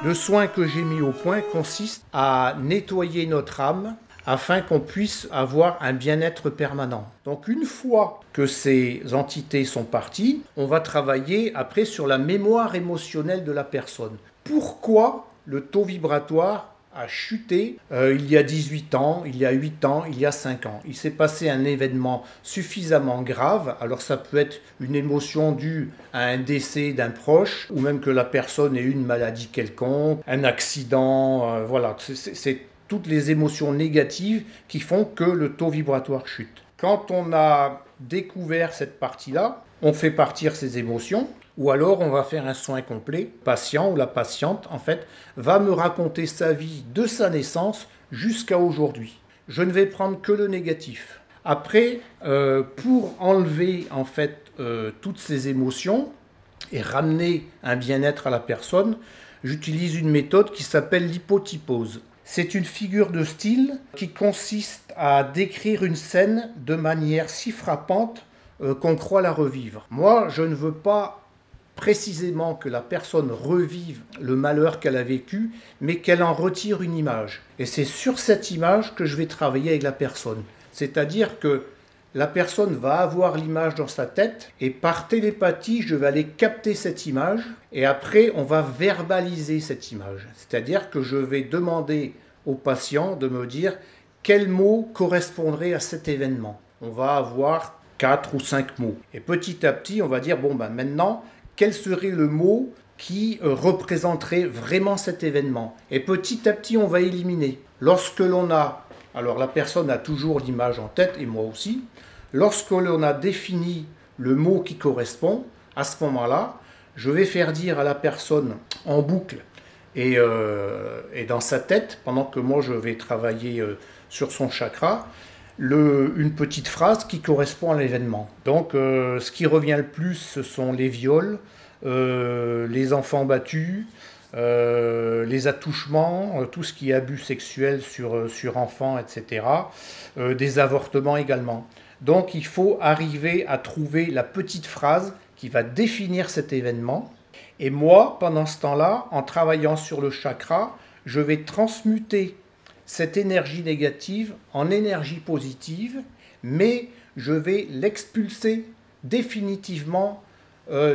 Le soin que j'ai mis au point consiste à nettoyer notre âme afin qu'on puisse avoir un bien-être permanent. Donc une fois que ces entités sont parties, on va travailler après sur la mémoire émotionnelle de la personne. Pourquoi le taux vibratoire a chuté il y a 18 ans, il y a 8 ans, il y a 5 ans. Il s'est passé un événement suffisamment grave, alors ça peut être une émotion due à un décès d'un proche, ou même que la personne ait une maladie quelconque, un accident, voilà, c'est toutes les émotions négatives qui font que le taux vibratoire chute. Quand on a découvert cette partie-là, on fait partir ces émotions, ou alors on va faire un soin complet. Le patient ou la patiente, en fait, va me raconter sa vie de sa naissance jusqu'à aujourd'hui. Je ne vais prendre que le négatif. Après, pour enlever en fait toutes ces émotions et ramener un bien-être à la personne, j'utilise une méthode qui s'appelle l'hypotypose. C'est une figure de style qui consiste à décrire une scène de manière si frappante qu'on croit la revivre. Moi, je ne veux pas précisément que la personne revive le malheur qu'elle a vécu, mais qu'elle en retire une image. Et c'est sur cette image que je vais travailler avec la personne. C'est-à-dire que la personne va avoir l'image dans sa tête et par télépathie, je vais aller capter cette image et après, on va verbaliser cette image. C'est-à-dire que je vais demander au patient de me dire quel mot correspondrait à cet événement. On va avoir 4 ou 5 mots. Et petit à petit, on va dire, bon, ben maintenant, quel serait le mot qui représenterait vraiment cet événement. Et petit à petit, on va éliminer. Lorsque l'on a, alors la personne a toujours l'image en tête, et moi aussi, lorsque l'on a défini le mot qui correspond, à ce moment-là, je vais faire dire à la personne en boucle et dans sa tête, pendant que moi je vais travailler sur son chakra, une petite phrase qui correspond à l'événement. Donc ce qui revient le plus, ce sont les viols, les enfants battus, les attouchements, tout ce qui est abus sexuel sur enfants, etc. Des avortements également. Donc il faut arriver à trouver la petite phrase qui va définir cet événement. Et moi, pendant ce temps-là, en travaillant sur le chakra, je vais transmuter cette énergie négative en énergie positive, mais je vais l'expulser définitivement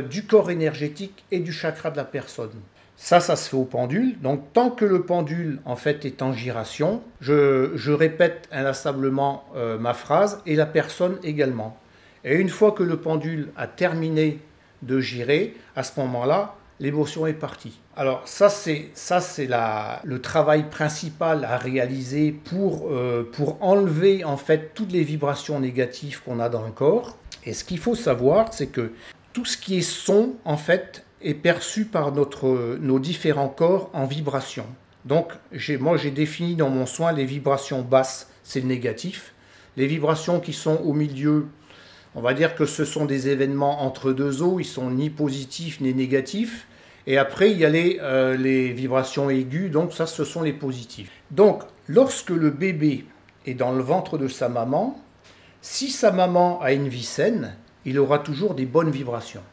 du corps énergétique et du chakra de la personne. Ça se fait au pendule. Donc tant que le pendule en fait est en giration, je répète inlassablement ma phrase et la personne également. Et une fois que le pendule a terminé de girer, à ce moment-là, l'émotion est partie. Alors ça c'est le travail principal à réaliser pour enlever en fait toutes les vibrations négatives qu'on a dans le corps. Et ce qu'il faut savoir, c'est que tout ce qui est son en fait est perçu par nos différents corps en vibration. Donc moi j'ai défini dans mon soin les vibrations basses, c'est le négatif. Les vibrations qui sont au milieu, on va dire que ce sont des événements entre deux eaux, ils sont ni positifs ni négatifs. Et après, il y a les vibrations aiguës, donc ça, ce sont les positifs. Donc, lorsque le bébé est dans le ventre de sa maman, si sa maman a une vie saine, il aura toujours des bonnes vibrations.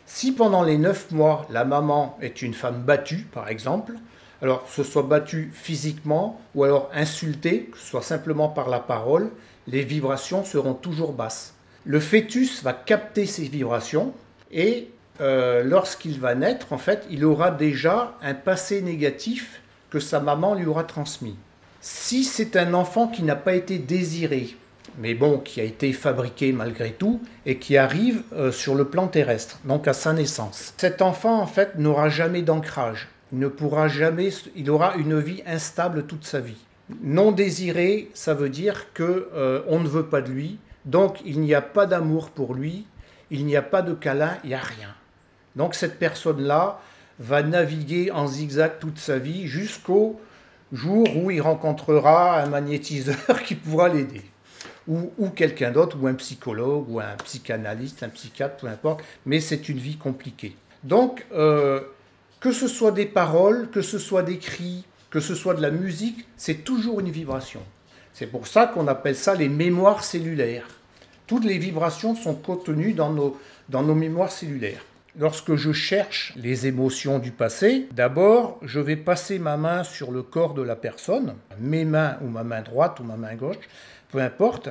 Si pendant les 9 mois, la maman est une femme battue, par exemple, alors que ce soit battue physiquement ou alors insultée, que ce soit simplement par la parole, les vibrations seront toujours basses. Le fœtus va capter ces vibrations et lorsqu'il va naître, en fait, il aura déjà un passé négatif que sa maman lui aura transmis. Si c'est un enfant qui n'a pas été désiré, mais bon, qui a été fabriqué malgré tout, et qui arrive sur le plan terrestre, donc à sa naissance, cet enfant, en fait, n'aura jamais d'ancrage. Il aura une vie instable toute sa vie. Non désiré, ça veut dire qu'on ne veut pas de lui, donc il n'y a pas d'amour pour lui, il n'y a pas de câlin, il n'y a rien. Donc cette personne-là va naviguer en zigzag toute sa vie jusqu'au jour où il rencontrera un magnétiseur qui pourra l'aider. Ou quelqu'un d'autre, ou un psychologue, ou un psychanalyste, un psychiatre, peu importe, mais c'est une vie compliquée. Donc, que ce soit des paroles, que ce soit des cris, que ce soit de la musique, c'est toujours une vibration. C'est pour ça qu'on appelle ça les mémoires cellulaires. Toutes les vibrations sont contenues dans nos mémoires cellulaires. Lorsque je cherche les émotions du passé, d'abord, je vais passer ma main sur le corps de la personne, mes mains ou ma main droite ou ma main gauche, peu importe.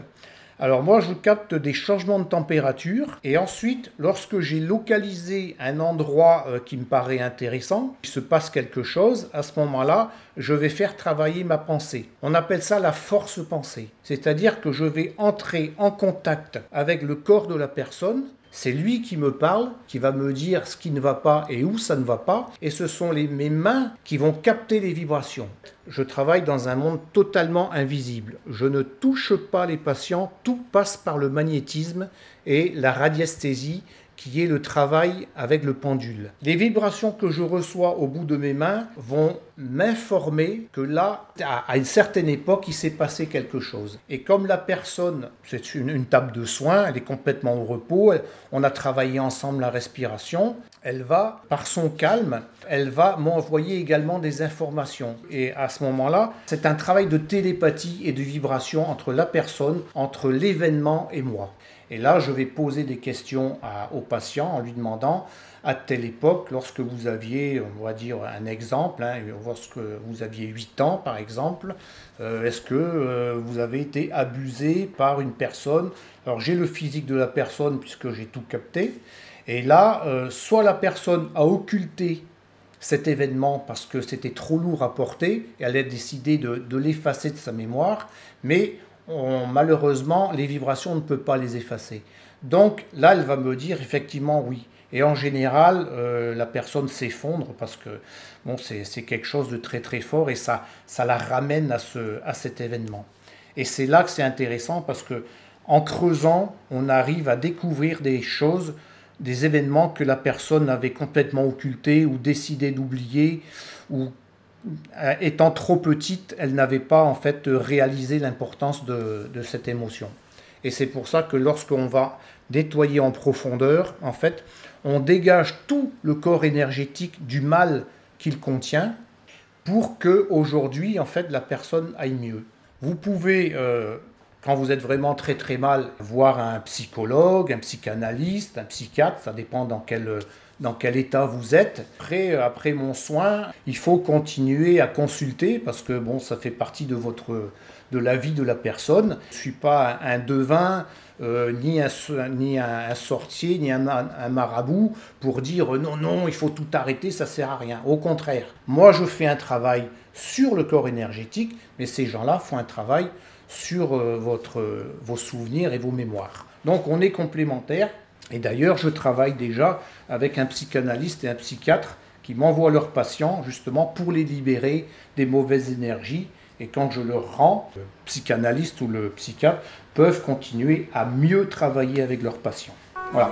Alors moi, je capte des changements de température et ensuite, lorsque j'ai localisé un endroit qui me paraît intéressant, il se passe quelque chose, à ce moment-là, je vais faire travailler ma pensée. On appelle ça la force pensée, c'est-à-dire que je vais entrer en contact avec le corps de la personne. C'est lui qui me parle, qui va me dire ce qui ne va pas et où ça ne va pas. Et ce sont mes mains qui vont capter les vibrations. Je travaille dans un monde totalement invisible. Je ne touche pas les patients. Tout passe par le magnétisme et la radiesthésie, qui est le travail avec le pendule. Les vibrations que je reçois au bout de mes mains vont m'informer que là, à une certaine époque, il s'est passé quelque chose. Et comme la personne, c'est une table de soins, elle est complètement au repos, on a travaillé ensemble la respiration, elle va, par son calme, elle va m'envoyer également des informations. Et à ce moment-là, c'est un travail de télépathie et de vibration entre la personne, entre l'événement et moi. Et là, je vais poser des questions au patient en lui demandant, à telle époque, lorsque vous aviez, on va dire un exemple, lorsque vous aviez 8 ans par exemple, est-ce que vous avez été abusé par une personne? Alors j'ai le physique de la personne puisque j'ai tout capté. Et là, soit la personne a occulté cet événement parce que c'était trop lourd à porter, et elle a décidé de l'effacer de sa mémoire, mais malheureusement, les vibrations ne peuvent pas les effacer. Donc là, elle va me dire effectivement oui. Et en général, la personne s'effondre parce que bon, c'est quelque chose de très très fort et ça la ramène à cet événement. Et c'est là que c'est intéressant parce que en creusant, on arrive à découvrir des choses, des événements que la personne avait complètement occultés ou décidé d'oublier, ou étant trop petite, elle n'avait pas en fait réalisé l'importance de cette émotion. Et c'est pour ça que lorsqu'on va nettoyer en profondeur, en fait, on dégage tout le corps énergétique du mal qu'il contient pour que aujourd'hui, en fait, la personne aille mieux. Vous pouvez, quand vous êtes vraiment très très mal, voir un psychologue, un psychanalyste, un psychiatre, ça dépend dans quel état vous êtes. Après mon soin, il faut continuer à consulter parce que bon, ça fait partie de la vie de la personne. Je ne suis pas un devin, ni un sorcier, ni un marabout pour dire non, il faut tout arrêter, ça ne sert à rien. Au contraire, moi je fais un travail sur le corps énergétique, mais ces gens-là font un travail sur vos souvenirs et vos mémoires. Donc on est complémentaires. Et d'ailleurs, je travaille déjà avec un psychanalyste et un psychiatre qui m'envoient leurs patients justement pour les libérer des mauvaises énergies. Et quand je leur rends, le psychanalyste ou le psychiatre peuvent continuer à mieux travailler avec leurs patients. Voilà.